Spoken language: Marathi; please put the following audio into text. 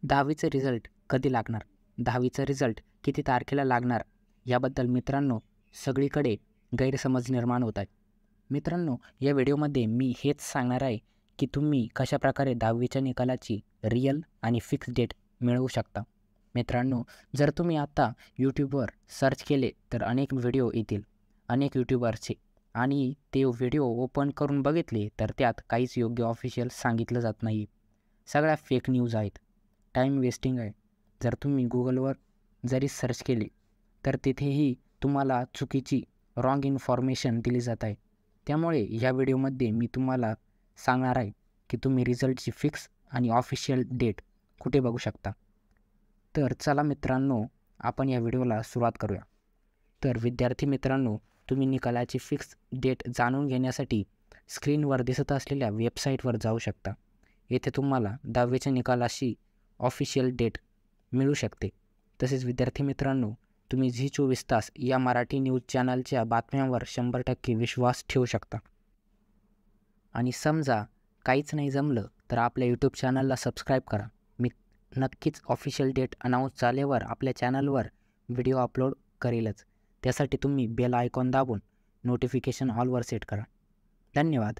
10वीचे रिझल्ट कधी लागणार? 10वीचा रिझल्ट किती तारखेला लागणार? याबद्दल मित्रांनो सगळीकडे गैरसमज निर्माण होत आहेत. मित्रांनो, या व्हिडिओमध्ये मी हेच सांगणार आहे की तुम्ही कशाप्रकारे 10वीच्या निकालाची रिअल आणि फिक्स डेट मिळवू शकता. मित्रांनो, जर तुम्ही आता यूट्यूबवर सर्च केले तर अनेक व्हिडिओ येतील, अनेक यूट्यूबरचे, आणि ते व्हिडिओ ओपन करून बघितले तर त्यात काहीच योग्य ऑफिशियल सांगितलं जात नाही. सगळ्या फेक न्यूज आहेत. टाईम वेस्टिंग आहे. जर तुम्ही गुगलवर जरी सर्च केले तर तिथेही तुम्हाला चुकीची रॉंग इन्फॉर्मेशन दिली जात आहे. त्यामुळे या व्हिडिओमध्ये मी तुम्हाला सांगणार आहे की तुम्ही रिझल्टची फिक्स आणि ऑफिशियल डेट कुठे बघू शकता. तर चला मित्रांनो, आपण या व्हिडिओला सुरुवात करूया. तर विद्यार्थी मित्रांनो, तुम्ही निकालाची फिक्स डेट जाणून घेण्यासाठी स्क्रीनवर दिसत असलेल्या वेबसाईटवर जाऊ शकता. येथे तुम्हाला 10वीच्या निकालाशी ऑफिशियल डेट मिळू शकते. तसेच विद्यार्थी मित्रांनो, तुम्ही झी24 तास या मराठी न्यूज चॅनलच्या बातम्यांवर 100% विश्वास ठेवू शकता. आणि समजा काहीच नाही जमलं तर आपल्या यूट्यूब चॅनलला सबस्क्राईब करा. मी नक्कीच ऑफिशियल डेट अनाऊन्स झाल्यावर आपल्या चॅनलवर व्हिडिओ अपलोड करेलच. त्यासाठी तुम्ही बेल आयकॉन दाबून नोटिफिकेशन ऑलवर सेट करा. धन्यवाद.